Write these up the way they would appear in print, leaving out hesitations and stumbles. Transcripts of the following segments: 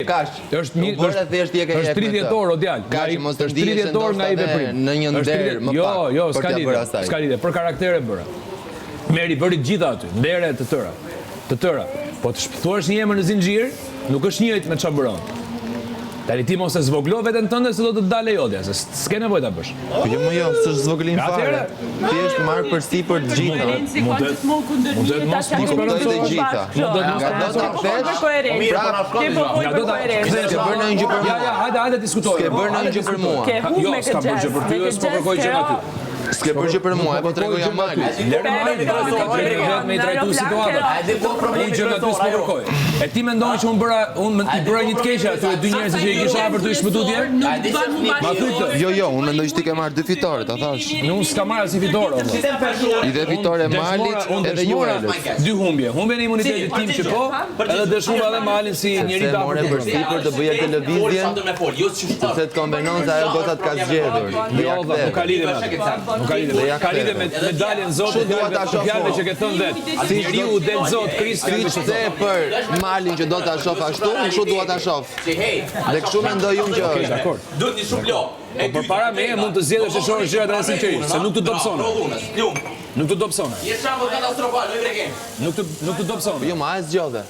kaq. Është 30 orë o djalë. Është 30 orë nga i veprim. Në një nder më pak. Jo, s'ka lidhje, për karaktere bëra. Meri bëri gjitha aty, ndere të tëra. Po të shpëtuash një emër në zinxhir, nuk është njëjtë me çfarë bëron. Tani ti mos e zvoglo veten tënde se do të dalë jotja, se s'ke nevojë ta bësh. Jo, s'është zvoglim fare. Ti është marrë përsipër të gjitha. Mund të mos të gjitha. Bërë në një gjë për mua. Hajde diskutojmë. S'ke bërë në një gjë për mua. Jo, s'ka bërë gjë për ty, s'po kërkoj gjë aty. S'ke bërë gjë për mua, po tregoj jam Mali. Lërë Mali, me i trajtu situatën. Unë gjë nga ty s'po kërkoj. E ti mendon që unë i bëra një të keqe aty dy njerëz që i kisha për të shpëtuar dje? Ma thuaj. Jo, unë mendoj që ti ke marrë 2 fitore, ta thash. Unë s'ka marrë as fitore. I dhe fitore Malit edhe Juelës. 2 humbje. Humbje në imunitetin tim që po, edhe dëshmova edhe Malin si njëri ta morë përsipër të bëjë televizjen. Se të konvenon se ajo gocat ka zgjedhur. Jo, nuk ka lidhje me atë. Nuk ka lidhje. Ka lidhje me daljen Zotit, fjalëve që ke thënë vet. Si njeriu del Zot Krishti se për Malin që do ta shoh ashtu, kështu dua ta shoh. Dhe kështu mendoj unë që është. Dakor. Duhet një shumë lo. Po përpara me mund të zgjedhësh të shohësh gjërat edhe sinqerisht, se nuk të dobëson. Nuk të dobëson. Je shembull katastrofal, më vreken. Nuk të dobëson. Jo, ma e zgjodhe.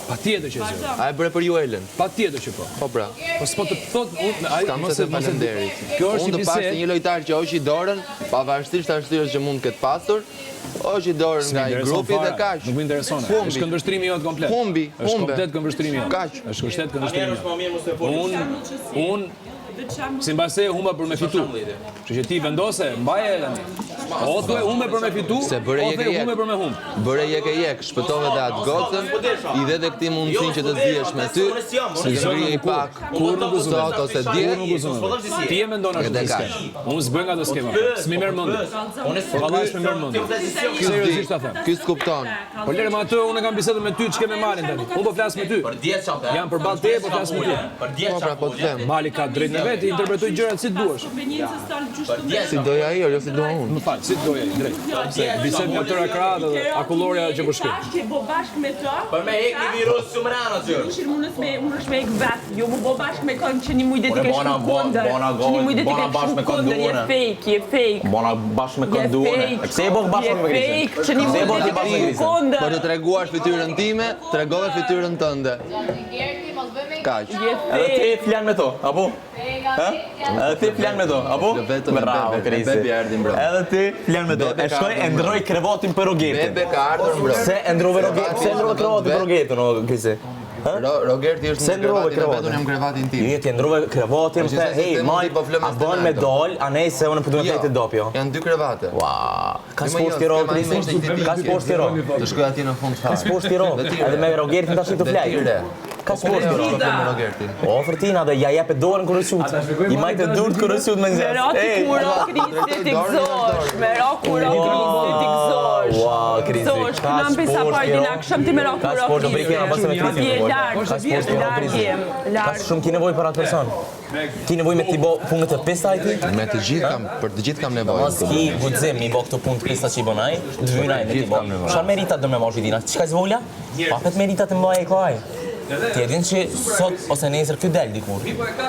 Patjetër që zgjodhe. A e bëre për Juelën? Patjetër që po. Po pra. Po s'po të thot unë ai mos e falenderit. Kjo është unë të pas një lojtar që hoqi dorën, pavarësisht arsyes që mund të ketë pasur, hoqi dorën nga i grupi dhe kaq. Nuk më intereson. Është këndvështrimi jot komplet. Është komplet këndvështrimi jot. Kaq. Është komplet këndvështrimi jot. Unë si mbase humba për me fitu. Kështu që ti vendose, mbaje tani. O thue humbe për me fitu, o thue humbe për me humb. Bëre jek, shpëtove dhe atë gocën, i dhe dhe këti mundësin që të zihesh me ty, se zëri i pak, kur nuk sot ose dje. Ti e mendon ashtu të skemë. Unë s'bëj nga të skema. S'mi merë mëndë. Valash me merë mëndë. Seriosisht ta them. Ky s'kupton. Po lere ma të, unë e kam bisedën me ty, ç'ke me Malin tani. Unë po flas me ty. Jam për ballë te, po flas me ty. Po të them. Mali ka drejt në vetë, interpretoj gjërat si duash. Si doja ai, jo si dua unë. Më fal, si doja ai, drejt. Se bisedë me tëra kratë dhe akulloria që po shkoj. Bashkë bo bashkë me të. Për me hek një virus sumran aty. Unë është me hek vet. Jo më bo bashkë me kënd që një muj dhe ti ke shumë kundër. Një muj dhe ti ke shumë kundër. Je fake. Bona bashkë me kënduane. Pse e bë bashkë me Kristin? Fake, që një muj dhe ti ke shumë kundër. Për të treguar fytyrën time, tregove fytyrën tënde. Kaq. Edhe ti flan me to, apo? Edhe ti flan me to, apo? Bravo Kristi. Edhe ti flan me to. E shkoj e ndroj krevatin për rogetin. Bebe ka ardhur mbrojtje. Se e ndrove rogetin, se e ndrove krevatin për rogetin, o Kristi. Rogerti është në krevatin e vetun jam krevatin tim. Jo, ti ndrove krevatin, hey, maj, a bën me dal, a nej se unë po duhet të dopjo. Janë 2 krevate. Ua, ka sport tiro Kristi. Ka sport tiro. Të shkoj atje në fund fare. Ka sport tiro. Edhe me rogetin tash të flaj. Ka sport tiro me Rogertin. O Fortina dhe ja jepet dorën kur rësut. I majtë durt kur rësut me nxehtë. Merati kuro Kristi ti gëzosh. Merati kuro Kristi ti gëzosh. Ua, Kristi. Gëzosh, kënam pisa partin akşam ti merati kuro. Ka sport do brikë pas me Kristi. Ka sport do Kristi. Ka shumë ki nevojë për atë person. Ki nevojë me ti bë punët e pesajti? Me të gjithë kam, për të gjithë kam nevojë. Mos ki guxim mi bë këto punë pesa që i bën ai, dvynaj me ti bë. Çfarë merita do me moshë dina? Çka zvola? Papet merita të mbajë kaj. Ti e din që sot ose nesër ky del dikur.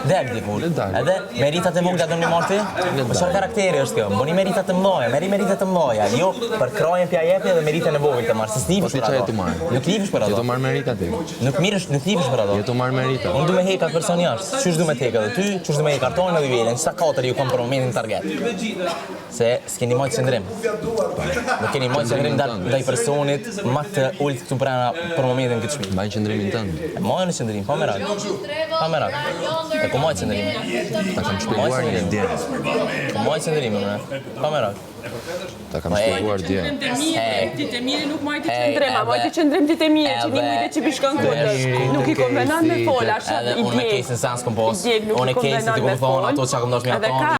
Del dikur. Edhe meritat e vogla do në marrë ti? Çfarë karakteri është kjo? Bëni meritat të mëdha, merri meritat të mëdha. Jo për krajën pja jepi dhe meritën e vogël të marr. Se snivesh për ato. Nuk livesh për ato. Jo të marr merita ti. Nuk livesh për ato. Jo të marr merita. Unë du me heka person jashtë. Çysh du me tek edhe ty, çysh du me hek kartonin edhe velen. Sa katër ju kam për momentin target. Se s'keni më qëndrim. Nuk keni më qëndrim ndaj personit më të ulët këtu pranë për momentin këtë shpit. Mbaj qëndrimin tënd. Mojë në qëndrim, pa merak. Pa merak. E ku mojë qëndrim? Ta kam shpjeguar një dje. Ku mojë qëndrim, pa merak. Ta kam shpjeguar dje. Ti të mirë nuk majti qëndrim, a majti qëndrim ti të mirë, që një mujtë që bishkën kundër. Nuk i konvenan me fol, ashtë i Unë me kesin sans kom pos. Unë e kesin të kom thonë ato që kom dosh me ato.